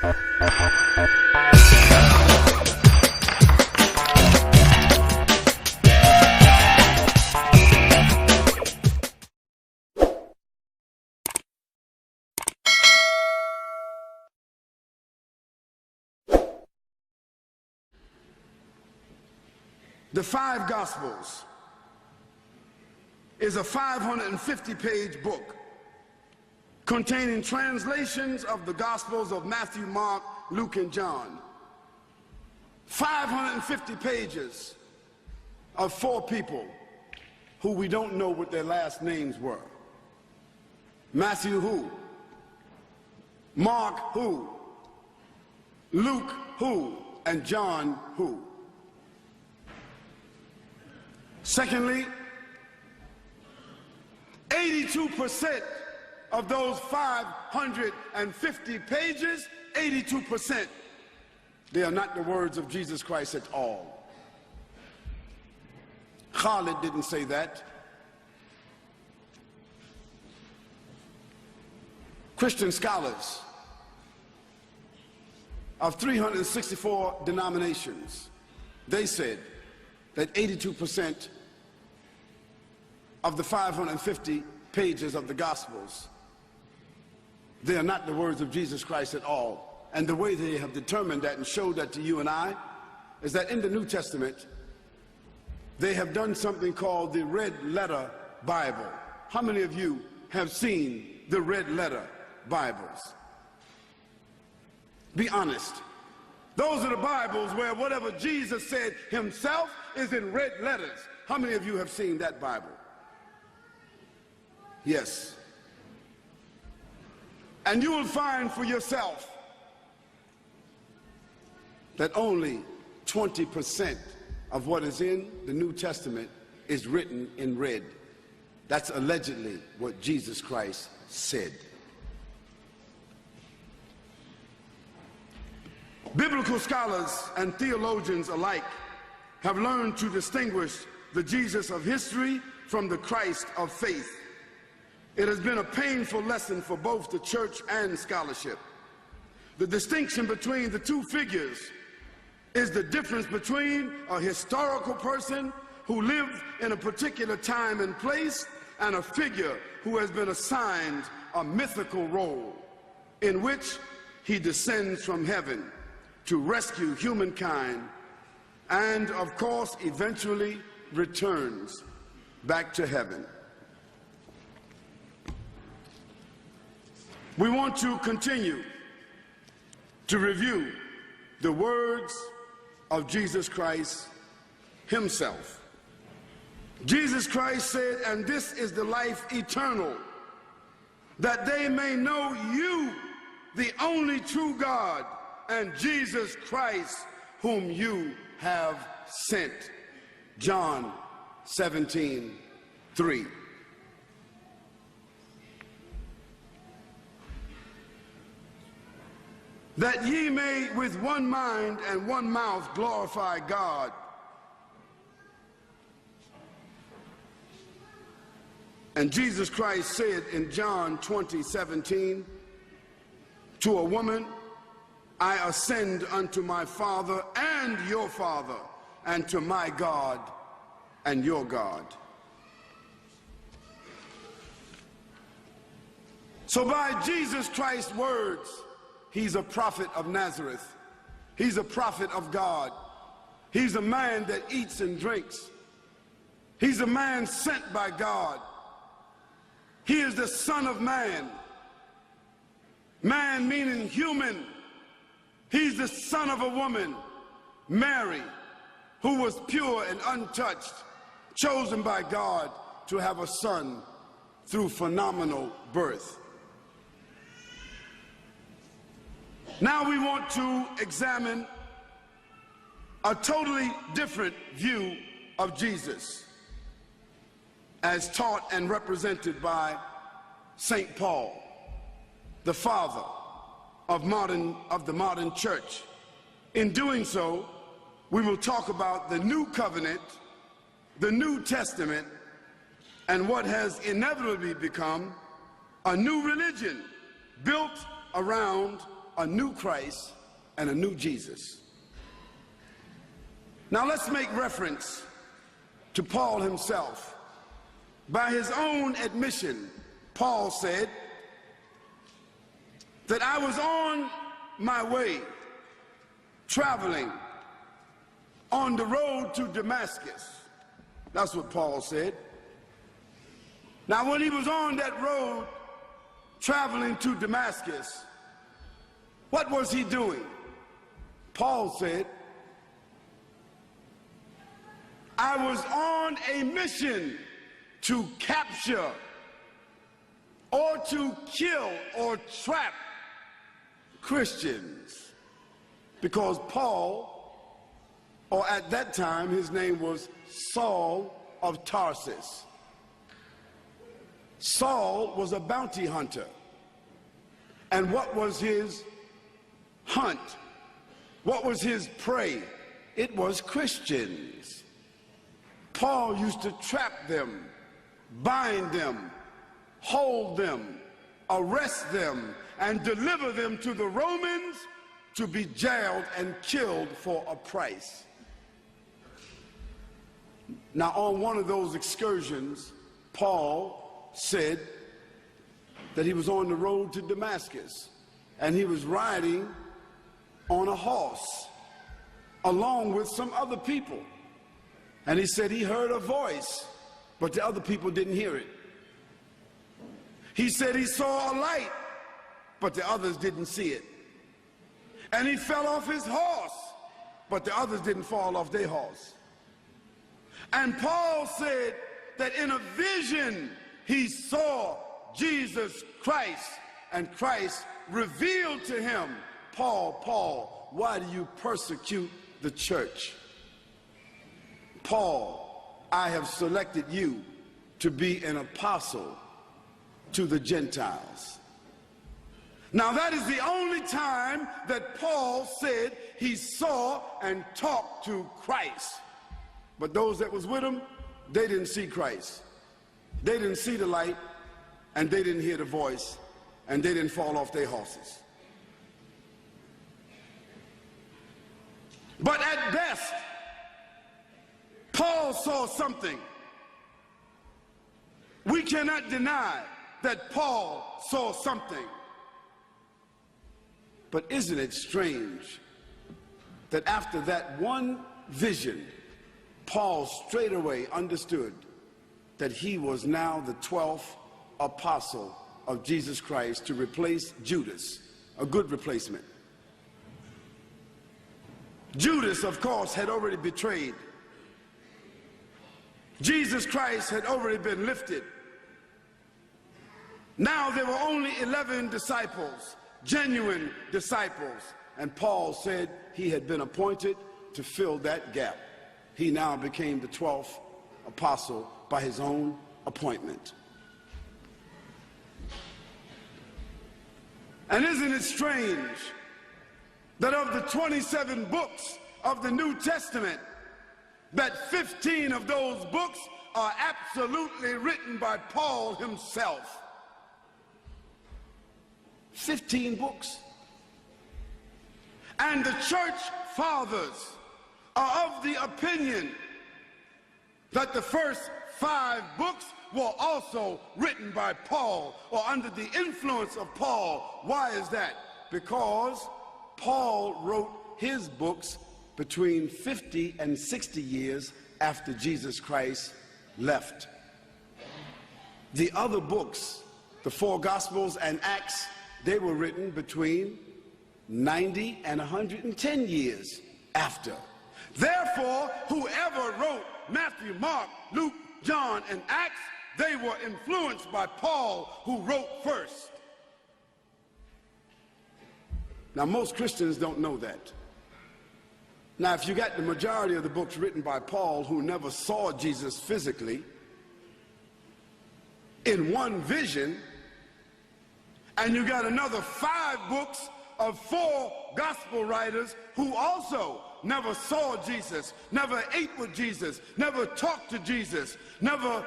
The Five Gospels is a 550-page book containing translations of the Gospels of Matthew, Mark, Luke, and John. 550 pages of four people who we don't know what their last names were. Matthew who? Mark who? Luke who? And John who? Secondly, 82% of those 550 pages, 82%, they are not the words of Jesus Christ at all. Khalid didn't say that. Christian scholars of 364 denominations, they said that 82% of the 550 pages of the Gospels, they are not the words of Jesus Christ at all. And the way they have determined that and showed that to you and I is that in the New Testament, they have done something called the Red Letter Bible. How many of you have seen the Red Letter Bibles? Be honest. Those are the Bibles where whatever Jesus said himself is in red letters. How many of you have seen that Bible? Yes. And you will find for yourself that only 20% of what is in the New Testament is written in red. That's allegedly what Jesus Christ said. Biblical scholars and theologians alike have learned to distinguish the Jesus of history from the Christ of faith. It has been a painful lesson for both the church and scholarship. The distinction between the two figures is the difference between a historical person who lived in a particular time and place and a figure who has been assigned a mythical role in which he descends from heaven to rescue humankind and, of course, eventually returns back to heaven. We want to continue to review the words of Jesus Christ himself. Jesus Christ said, "And this is the life eternal, that they may know you, the only true God, and Jesus Christ, whom you have sent." John 17:3. That ye may with one mind and one mouth glorify God. And Jesus Christ said in John 20:17 to a woman, "I ascend unto my Father and your Father, and to my God and your God." So by Jesus Christ's words, he's a prophet of Nazareth. He's a prophet of God. He's a man that eats and drinks. He's a man sent by God. He is the Son of Man. Man meaning human. He's the son of a woman, Mary, who was pure and untouched, chosen by God to have a son through phenomenal birth. Now we want to examine a totally different view of Jesus as taught and represented by St. Paul, the father of the modern church. In doing so, we will talk about the new covenant, the New Testament, and what has inevitably become a new religion built around a new Christ and a new Jesus. Now let's make reference to Paul himself. By his own admission, Paul said that I was on my way, traveling on the road to Damascus. That's what Paul said. Now, when he was on that road, traveling to Damascus, what was he doing? Paul said, I was on a mission to capture or to kill or trap Christians, because Paul, or at that time his name was Saul of Tarsus. Saul was a bounty hunter, and what was his hunt? What was his prey? It was Christians. Paul used to trap them, bind them, hold them, arrest them, and deliver them to the Romans to be jailed and killed for a price. Now, on one of those excursions, Paul said that he was on the road to Damascus, and he was riding on a horse along with some other people. And he said he heard a voice, but the other people didn't hear it. He said he saw a light, but the others didn't see it. And he fell off his horse, but the others didn't fall off their horse. And Paul said that in a vision he saw Jesus Christ, and Christ revealed to him, Paul, Paul, why do you persecute the church? Paul, I have selected you to be an apostle to the Gentiles. Now, that is the only time that Paul said he saw and talked to Christ. But those that was with him, they didn't see Christ. They didn't see the light, and they didn't hear the voice, and they didn't fall off their horses. But at best, Paul saw something. We cannot deny that Paul saw something. But isn't it strange that after that one vision, Paul straight away understood that he was now the 12th apostle of Jesus Christ, to replace Judas, a good replacement. Judas, of course, had already betrayed. Jesus Christ had already been lifted. Now there were only 11 disciples, genuine disciples, and Paul said he had been appointed to fill that gap. He now became the 12th apostle by his own appointment. And isn't it strange that of the 27 books of the New Testament, that 15 of those books are absolutely written by Paul himself? 15 books. And the church fathers are of the opinion that the first 5 books were also written by Paul, or under the influence of Paul. Why is that? Because Paul wrote his books between 50 and 60 years after Jesus Christ left. The other books, the 4 Gospels and Acts, they were written between 90 and 110 years after. Therefore, whoever wrote Matthew, Mark, Luke, John, and Acts, they were influenced by Paul, who wrote first. Now, most Christians don't know that. Now, if you got the majority of the books written by Paul, who never saw Jesus physically, in one vision, and you got another 5 books of 4 gospel writers who also never saw Jesus, never ate with Jesus, never talked to Jesus, never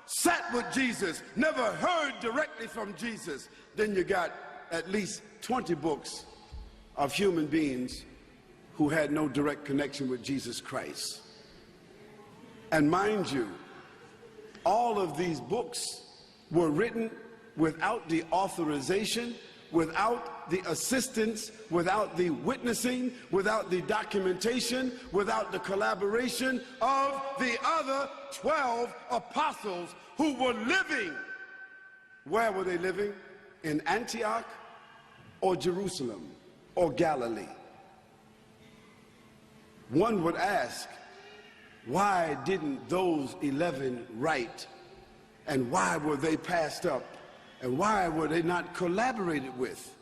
sat with Jesus, never heard directly from Jesus, then you got at least 20 books of human beings who had no direct connection with Jesus Christ. And mind you, all of these books were written without the authorization, without the assistance, without the witnessing, without the documentation, without the collaboration of the other 12 apostles who were living. Where were they living? In Antioch or Jerusalem or Galilee? One would ask, why didn't those 11 write? And why were they passed up? And why were they not collaborated with?